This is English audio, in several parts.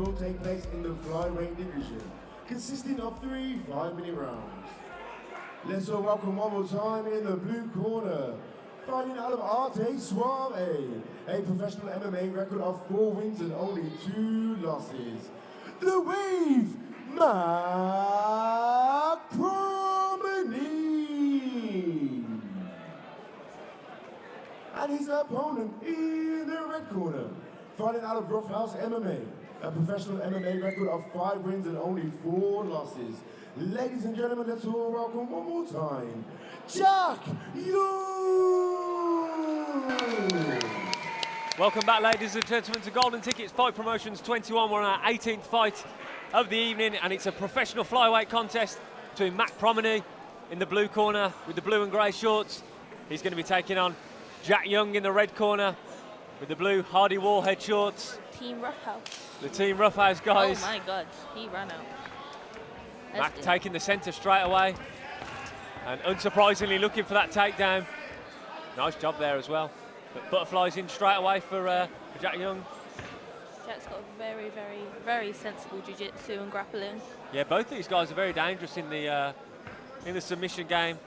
will take place in the Flyweight division, consisting of 3 5-minute rounds. Let's all welcome one more time in the blue corner, fighting out of Arte Suave, a professional MMA record of 4 wins and only 2 losses. The Wave, Mack Promanee. And his opponent in the red corner, fighting out of Roughhouse MMA, a professional MMA record of 5 wins and only 4 losses. Ladies and gentlemen, let's all welcome one more time, Jack Young! Welcome back, ladies and gentlemen, to Golden Tickets Fight Promotions 21. We're on our 18th fight of the evening, and it's a professional flyweight contest between Mack Promanee in the blue corner with the blue and grey shorts. He's going to be taking on Jack Young in the red corner with the blue Hardy Warhead shorts. Team Roughhouse. The Team Roughhouse guys. Oh my God, he ran out. Mack taking the centre straight away, and unsurprisingly looking for that takedown. Nice job there as well. But butterflies in straight away for Jack Young. Jack's got a very, very, very sensible jiu-jitsu and grappling. Yeah, both these guys are very dangerous in the submission game.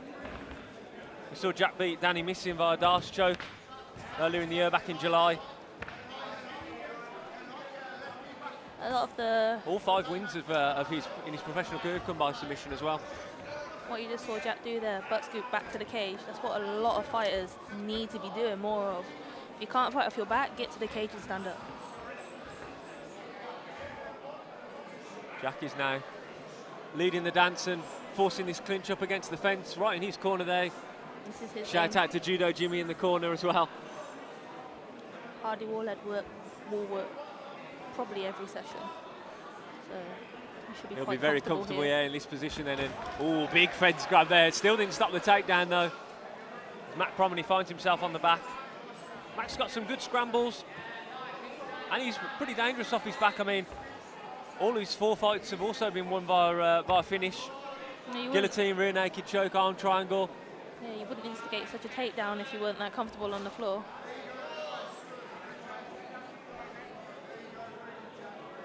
We saw Jack beat Danny Missing via Darce choke earlier in the year, back in July. A lot of the... All 5 wins in his professional career come by submission as well. What you just saw Jack do there, butt scoop back to the cage, that's what a lot of fighters need to be doing more of. If you can't fight off your back, get to the cage and stand up. Jack is now leading the dance and forcing this clinch up against the fence, right in his corner there. This is his Shout out to Judo Jimmy in the corner as well. Hardy Warhead will work probably every session. So he'll be very comfortable here in this position then. Oh, big fence grab there. Still didn't stop the takedown though. Mack Promanee finds himself on the back. Mack's got some good scrambles, and he's pretty dangerous off his back. I mean, all his 4 fights have also been won by finish. No, guillotine, rear naked choke, arm triangle. Yeah, you wouldn't instigate such a takedown if you weren't that comfortable on the floor.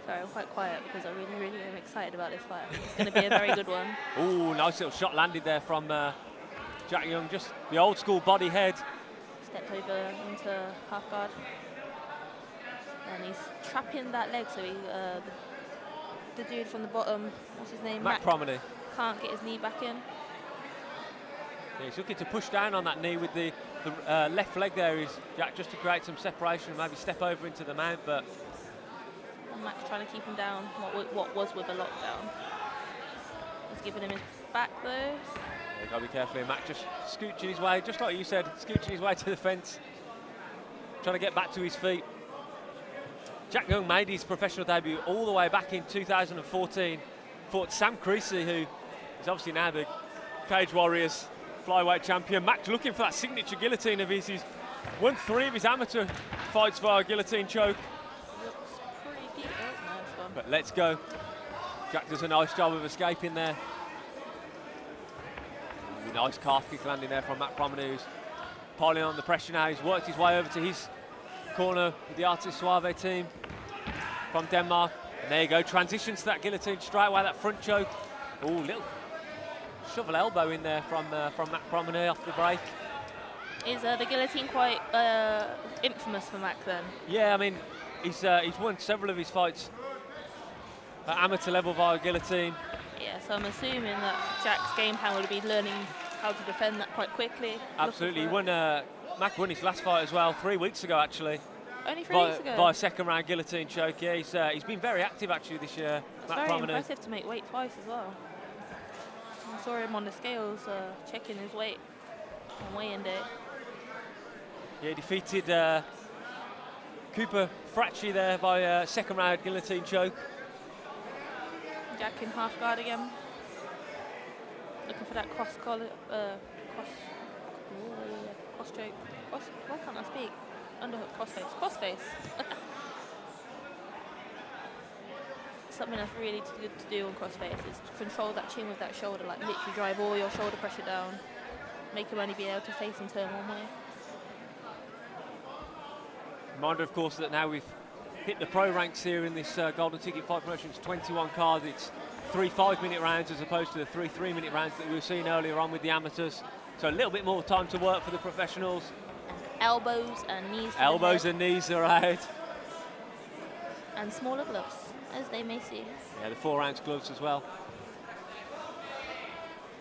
Sorry, I'm quite quiet because I really, really am excited about this fight. It's going to be a very good one. Ooh, nice little shot landed there from Jack Young. Just the old school body head. Stepped over into half guard. And he's trapping that leg, so he, the dude from the bottom, what's his name? Mack Promanee. Can't get his knee back in. Yeah, he's looking to push down on that knee with the left leg there. Jack, just to create some separation, maybe step over into the mount, but Mack's trying to keep him down, what was with a lockdown. He's giving him his back though. Yeah, got to be careful here. Mack just scooching his way, just like you said, scooching his way to the fence, trying to get back to his feet. Jack Young made his professional debut all the way back in 2014, fought Sam Creasy, who is obviously now the Cage Warriors flyweight champion. Mack looking for that signature guillotine of his. He's won 3 of his amateur fights via guillotine choke. But let's go. Jack does a nice job of escaping there. Nice calf kick landing there from Mack Promanee, who's piling on the pressure now. He's worked his way over to his corner with the Arte Suave team from Denmark. And there you go, transitions to that guillotine straight away, that front choke. Oh, little shovel elbow in there from Mack Promanee off the break. Is the guillotine quite infamous for Mack then? Yeah, I mean, he's won several of his fights at amateur level via guillotine. Yeah, so I'm assuming that Jack's game plan would be learning how to defend that quite quickly. Absolutely, Mack won his last fight as well 3 weeks ago actually. Only 3 weeks ago? By a 2nd round guillotine choke. Yeah, he's been very active actually this year. It's very impressive to make weight twice as well. I saw him on the scales checking his weight on weigh-in day. Yeah, defeated Cooper Fracci there by a 2nd round guillotine choke. Jack in half guard again. Looking for that cross choke. Why can't I speak? Underhook, crossface. Something that's really good to do on crossface is to control that chin with that shoulder, like literally drive all your shoulder pressure down, make him only be able to face and turn one way. Reminder, of course, that now with hit the pro ranks here in this Golden Ticket Fight Promotions 21 card. It's 3 5-minute rounds as opposed to the 3 3-minute rounds that we were seeing earlier on with the amateurs. So a little bit more time to work for the professionals. Elbows and knees. Elbows and knees are out. And smaller gloves, as they may see. Yeah, the 4-ounce gloves as well.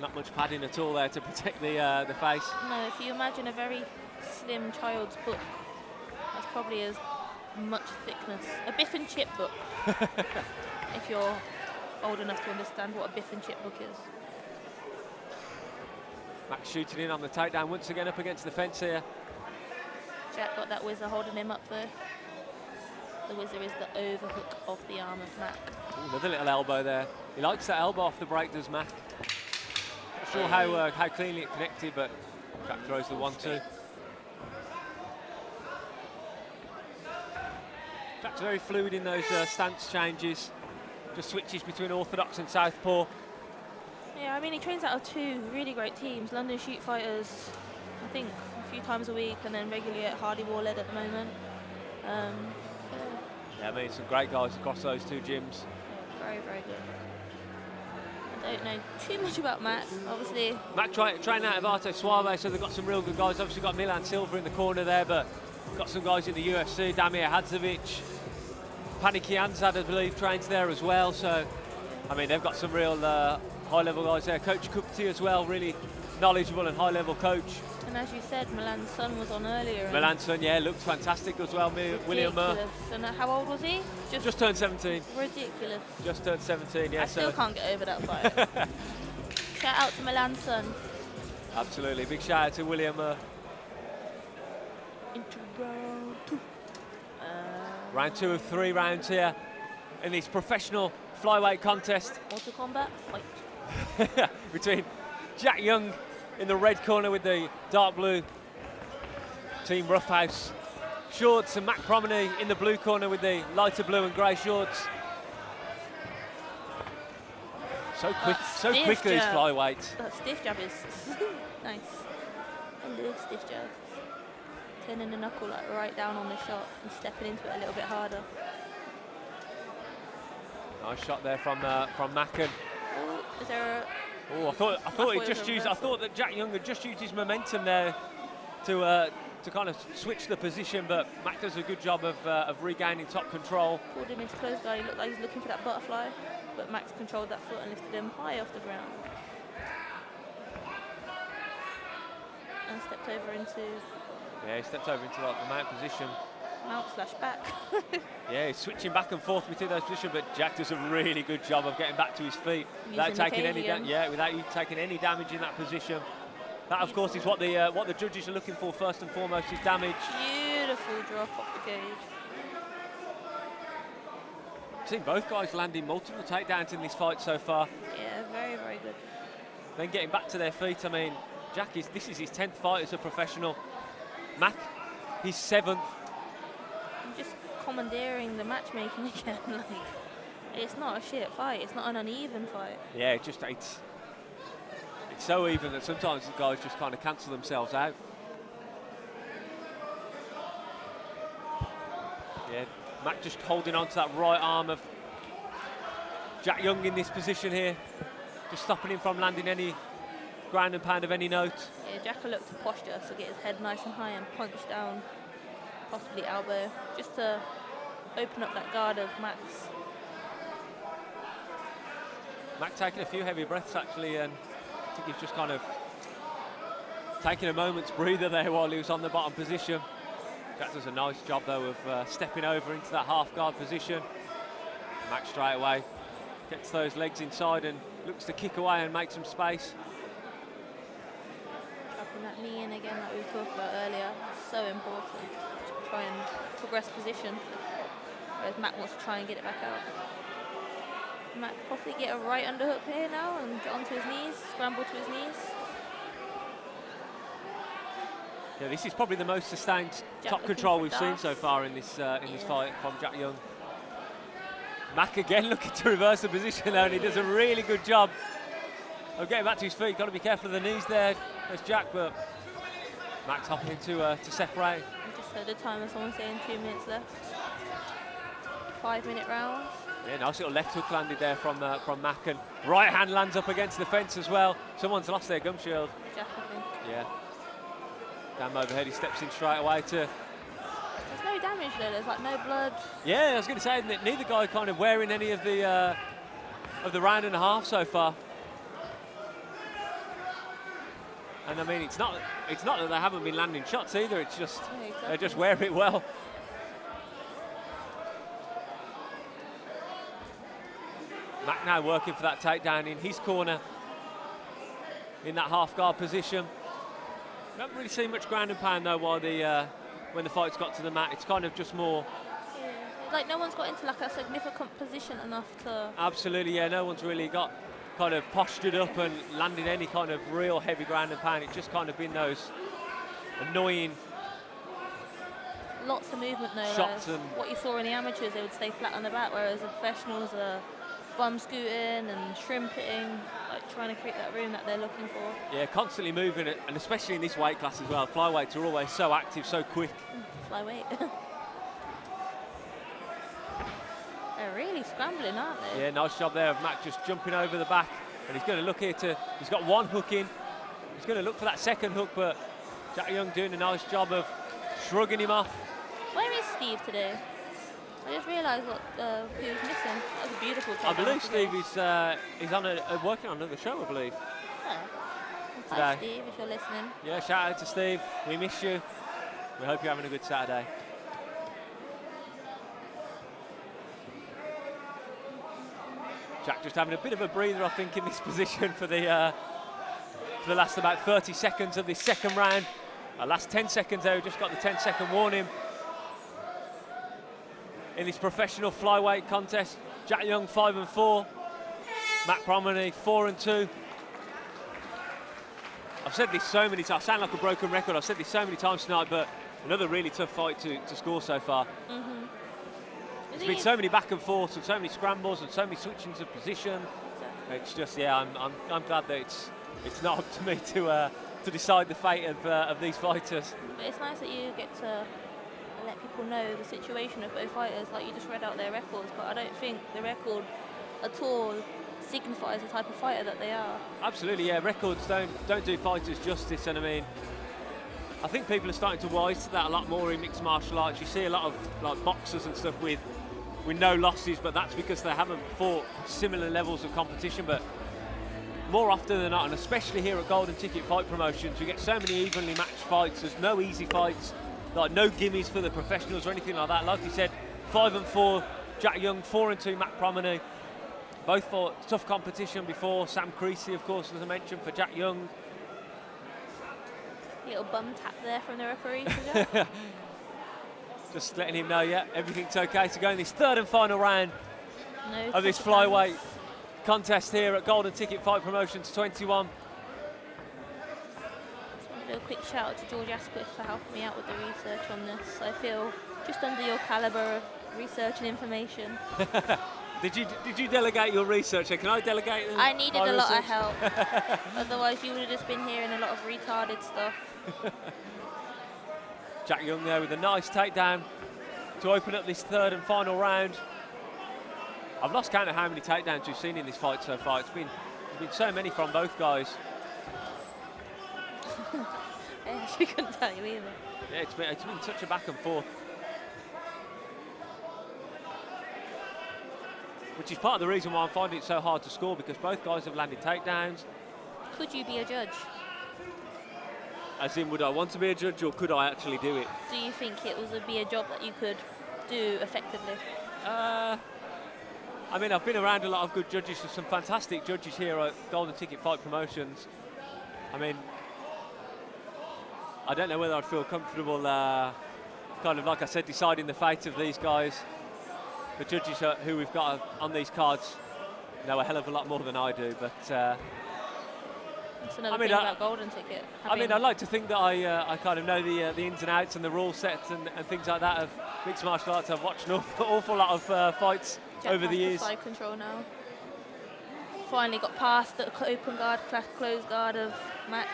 Not much padding at all there to protect the face. No, if you imagine a very slim child's book, that's probably as much thickness. A Biff and Chip book, if you're old enough to understand what a Biff and Chip book is. Mack shooting in on the takedown once again up against the fence here. Jack got that whizzer holding him up though. The whizzer is the overhook of the arm of Mack. Ooh, another little elbow there. He likes that elbow off the break, does Mack. Not sure how cleanly it connected, but Jack throws the 1-2. Jack's very fluid in those stance changes. Just switches between orthodox and southpaw. Yeah, I mean, he trains out of 2 really great teams. London Shoot Fighters, I think, a few times a week, and then regularly at Hardy Warled at the moment. Yeah, I mean, some great guys across those 2 gyms. Yeah, very, very good. I don't know too much about Mack, obviously. Mack trained out of Arte Suave, so they've got some real good guys. Obviously got Milan Silva in the corner there, but got some guys in the UFC. Damir Hadzovic, Panikianzad, I believe, trains there as well. So, I mean, they've got some real high-level guys there. Coach Kupti as well, really knowledgeable and high-level coach. And as you said, Milan's son was on earlier. Milan's son, yeah, looked fantastic as well. William Murr. And how old was he? Just turned 17. Ridiculous. Just turned 17, yeah. I still can't get over that fight. Shout out to Milan's son. Absolutely. Big shout out to William Murr. Into round 2. Round 2 of 3 rounds here in this professional flyweight contest. Auto combat fight. Between Jack Young in the red corner with the dark blue Team Roughhouse shorts, and Mack Promanee in the blue corner with the lighter blue and grey shorts. So quick these flyweights. That stiff jab is nice. I love stiff jabs. Turning the knuckle like right down on the shot and stepping into it a little bit harder. Nice shot there from Mack. Oh, is there a... Oh, I thought that Jack Young had just used his momentum there to kind of switch the position, but Mack does a good job of regaining top control. Pulled him into close guard. He looked like he's looking for that butterfly, but Max controlled that foot and lifted him high off the ground. And stepped over into... Yeah, he stepped over into like the mount position. Mount/back. Yeah, he's switching back and forth between those positions, but Jack does a really good job of getting back to his feet without taking any damage in that position. That, of course, is what the judges are looking for first and foremost, is damage. Beautiful drop off the cage. I've seen both guys landing multiple takedowns in this fight so far. Yeah, very, very good. Then getting back to their feet. I mean, Jack this is his 10th fight as a professional. Mack, his 7th. I'm just commandeering the matchmaking again. Like, it's not a shit fight. It's not an uneven fight. Yeah, it's so even that sometimes the guys just kind of cancel themselves out. Yeah, Mack just holding on to that right arm of Jack Young in this position here, just stopping him from landing any ground and pound of any note. Yeah, Jack will look to posture, so get his head nice and high and punch down, possibly elbow, just to open up that guard of Max. Mack taking a few heavy breaths actually, and I think he's just kind of taking a moment's breather there while he was on the bottom position. Jack does a nice job though of stepping over into that half guard position. Mack straight away gets those legs inside and looks to kick away and make some space. Dropping that knee in again like we talked about earlier, so important to try and progress position, whereas Mack wants to try and get it back out. Mack probably get a right underhook here now and get onto his knees, scramble to his knees. Yeah, this is probably the most sustained top control we've seen so far in this fight from Jack Young. Mack again looking to reverse the position there, and he does a really good job of getting back to his feet. Got to be careful of the knees there. There's Jack, but Mack's hopping to separate. I just heard the timer, someone saying 2 minutes left. 5-minute rounds. Yeah, nice little left hook landed there from Mack, and right hand lands up against the fence as well. Someone's lost their gum shield. Jack, I think. Yeah. Down overhead, he steps in straight away to... There's no damage though, there's like no blood. Yeah, I was going to say that neither guy kind of wearing any of the round and a half so far. And I mean, it's not that they haven't been landing shots either. It's just they just wear it well. Mack now working for that takedown in his corner, in that half guard position. We haven't really seen much ground and pound though while when the fight's got to the mat. It's kind of just more. Yeah. Like no one's got into like a significant position enough to. Absolutely, yeah. No one's really got kind of postured up and landed any kind of real heavy ground and pound. It's just kind of been those annoying lots of movement though. Shots like and what you saw in the amateurs, they would stay flat on the back, whereas the professionals are bum scooting and shrimping, like trying to create that room that they're looking for. Yeah, constantly moving it, and especially in this weight class as well. Flyweights are always so active, so quick. Flyweight. They're really scrambling, aren't they? Yeah, nice job there of Mack just jumping over the back, and he's going to look here he's got one hook in. He's going to look for that second hook, but Jack Young doing a nice job of shrugging him off. Where is Steve today? I just realised who was missing. That was a beautiful takedown. I believe Steve is on working on another show, I believe. Yeah. Today. Hi Steve, if you're listening. Yeah, shout out to Steve. We miss you. We hope you're having a good Saturday. Jack just having a bit of a breather, I think, in this position for the last about 30 seconds of this second round. Last 10 seconds there, we just got the 10-second warning. In this professional flyweight contest, Jack Young 5-4, Mack Promanee 4-2. I've said this so many times, I sound like a broken record, I've said this so many times tonight, but another really tough fight to score so far. There's been so many back and forths and so many scrambles and so many switchings of position. It's just, yeah, I'm glad that it's not up to me to decide the fate of these fighters. But it's nice that you get to let people know the situation of both fighters, like you just read out their records, but I don't think the record at all signifies the type of fighter that they are. Absolutely, yeah, records don't do fighters justice, and I mean, I think people are starting to wise to that a lot more in mixed martial arts. You see a lot of like boxers and stuff with no losses, but that's because they haven't fought similar levels of competition. But more often than not, and especially here at Golden Ticket Fight Promotions, we get so many evenly matched fights. There's no easy fights, like no gimmies for the professionals or anything like that. Like you said, 5-4, Jack Young, 4-2, Mack Promanee. Both fought tough competition before. Sam Creasy, of course, as I mentioned, for Jack Young. Little bum tap there from the referee. Just letting him know, yeah, everything's okay to go in this third and final round of this flyweight contest here at Golden Ticket Fight Promotions 21. Just want to do a quick shout out to George Asquith for helping me out with the research on this. I feel just under your calibre of research and information. Did you delegate your research? Can I delegate them? I needed a lot of help. Otherwise, you would have just been hearing a lot of retarded stuff. Jack Young there with a nice takedown to open up this third and final round. I've lost count of how many takedowns we've seen in this fight so far. There's been so many from both guys. Yeah, she couldn't tell you either. Yeah, it's been such a back and forth. Which is part of the reason why I'm finding it so hard to score, because both guys have landed takedowns. Could you be a judge? As in, would I want to be a judge, or could I actually do it? Do you think it would be a job that you could do effectively? I mean, I've been around a lot of good judges, there's some fantastic judges here at Golden Ticket Fight Promotions. I mean, I don't know whether I'd feel comfortable, kind of like I said, deciding the fate of these guys. The judges who we've got on these cards know a hell of a lot more than I do, but that's another thing about Golden Ticket. I mean, I like to think that I kind of know the ins and outs and the rule sets and things like that of mixed martial arts. I've watched an awful lot of fights over the years. Side control now. Finally got past the open guard, closed guard of Mack.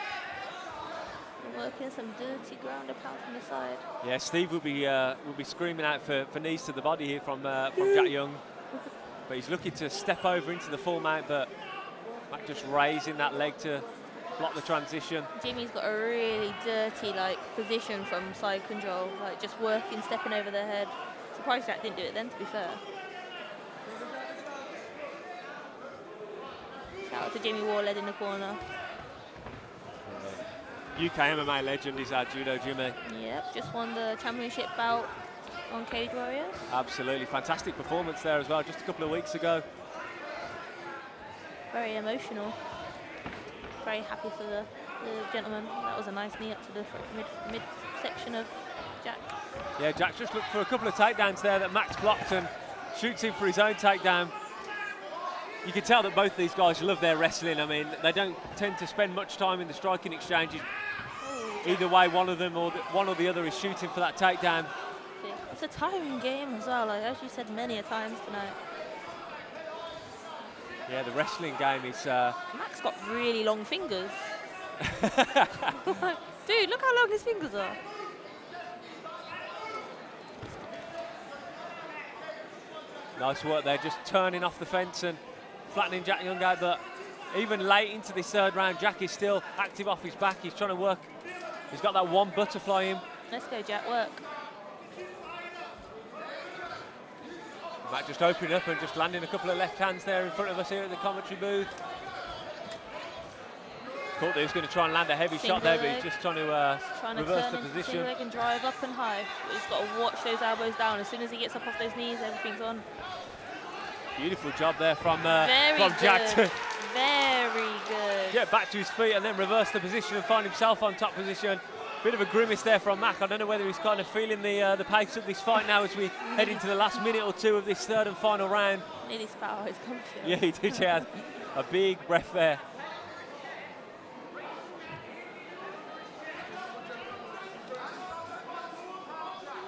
Working some dirty ground and pound from the side. Yeah, Steve will be screaming out for knees to the body here from Jack Young. But he's looking to step over into the full mount, but Mack just raising that leg to block the transition. Jimmy's got a really dirty position from side control, just working, stepping over their head. Surprised Jack didn't do it then, to be fair. Shout out to Jimmy Warled in the corner. UK MMA legend is our judo Jimmy. Yep, just won the championship bout on Cage Warriors. Absolutely fantastic performance there as well, just a couple of weeks ago. Very emotional. Very happy for the gentleman. That was a nice knee up to the mid section of Jack. Yeah, Jack just looked for a couple of takedowns there that Max blocked and shoots him for his own takedown. You can tell that both these guys love their wrestling. I mean, they don't tend to spend much time in the striking exchanges. Either way, one of them or one or the other is shooting for that takedown. It's a tiring game as well, as you said many a times tonight. Yeah, the wrestling game is... Max got really long fingers. Dude, look how long his fingers are. Nice work there, just turning off the fence and flattening Jack Young out. But even late into this third round, Jack is still active off his back. He's trying to work. He's got that one butterfly in. Let's go, Jack, work. Mack just opening up and just landing a couple of left hands there in front of us here at the commentary booth. Thought that he was going to try and land a heavy shot there, but he's just trying to reverse the position. Single leg and drive up and high. But he's got to watch those elbows down. As soon as he gets up off those knees, everything's on. Beautiful job there from Jack. Very good. Get back to his feet and then reverse the position and find himself on top position. Bit of a grimace there from Mack. I don't know whether he's kind of feeling the pace of this fight now as we head into the last minute or two of this third and final round. Nearly spat out his comfort. Yeah, he did. Yeah, a big breath there.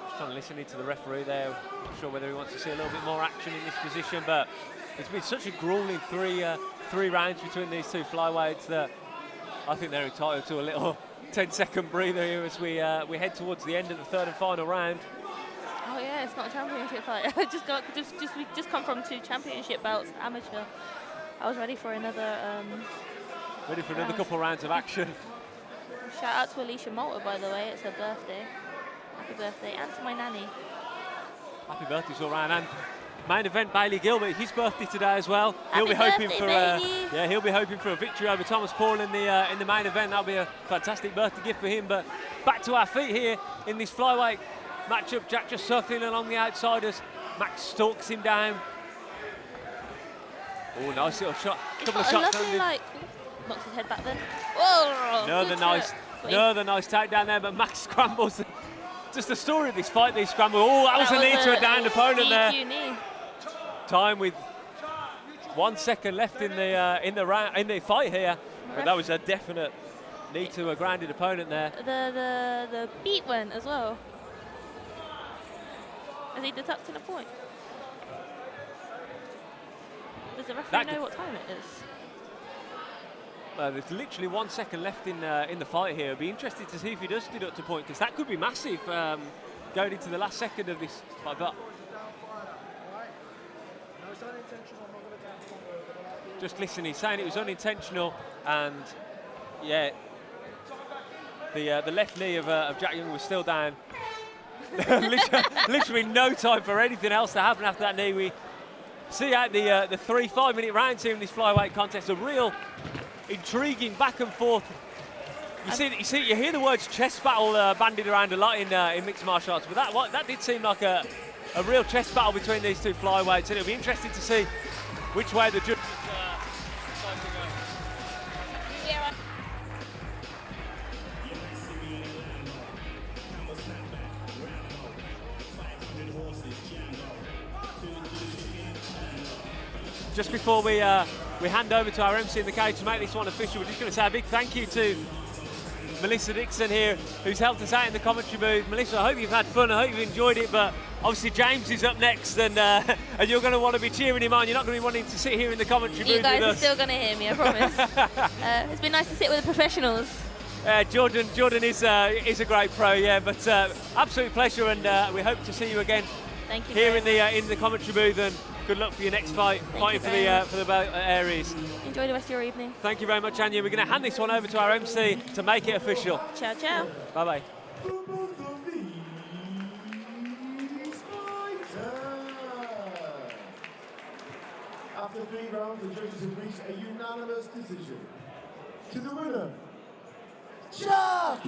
Just trying to listen into the referee there. Not sure whether he wants to see a little bit more action in this position, but it's been such a grueling three rounds between these two flyweights that I think they're entitled to a little 10-second breather here as we head towards the end of the third and final round. Oh yeah, it's not a championship fight. We just come from 2 championship bouts, amateur. I was ready for another. Ready for another couple rounds of action. Shout out to Alicia Malta, by the way. It's her birthday. Happy birthday, and to my nanny. Happy birthday all round. And main event, Bailey Gilbert, his birthday today as well. He'll be hoping for he'll be hoping for a victory over Thomas Paul in the main event. That'll be a fantastic birthday gift for him. But back to our feet here in this flyweight matchup. Jack just circling along the outsiders. Max stalks him down. Oh, nice little shot. Couple of shots. Knocks his head back then. Whoa! Another nice takedown there, but Max scrambles. Just the story of this fight, these scrambles. Oh, that was a knee to a downed opponent there. Knee. Time with 1 second left in the fight here, but that was a definite knee to a grounded opponent there. The beat went as well. Has he deducted a point? Does the referee know what time it is? There's literally 1 second left in the fight here. I'd be interested to see if he does deduct a point, because that could be massive going into the last second of this fight. But just listen, he's saying it was unintentional, and yeah, the left knee of Jack Young was still down. literally no time for anything else to happen after that knee. We see out the 3 5-minute rounds here in this flyweight contest. A real intriguing back and forth. You hear the words chess battle bandied around a lot in mixed martial arts, but that did seem like a real chess battle between these two flyweights, and it'll be interesting to see which way the judges decide to go. Yeah. Just before we hand over to our MC in the cage to make this one official, we're just going to say a big thank you to Melissa Dixon here, who's helped us out in the commentary booth. Melissa, I hope you've had fun, I hope you've enjoyed it, but obviously James is up next, and you're going to want to be cheering him on. You're not going to be wanting to sit here in the commentary booth with us. You guys are still going to hear me, I promise. It's been nice to sit with the professionals. Jordan is a great pro, yeah, but absolute pleasure, and we hope to see you again Thank you. here in the commentary booth, and good luck for your next fight, fighting for the belt at Aries. Enjoy the rest of your evening. Thank you very much, Anya. We're going to hand this one over to our MC to make it official. Ciao, ciao. Bye bye. For both of these fighters. After 3 rounds, the judges have reached a unanimous decision. To the winner, Jack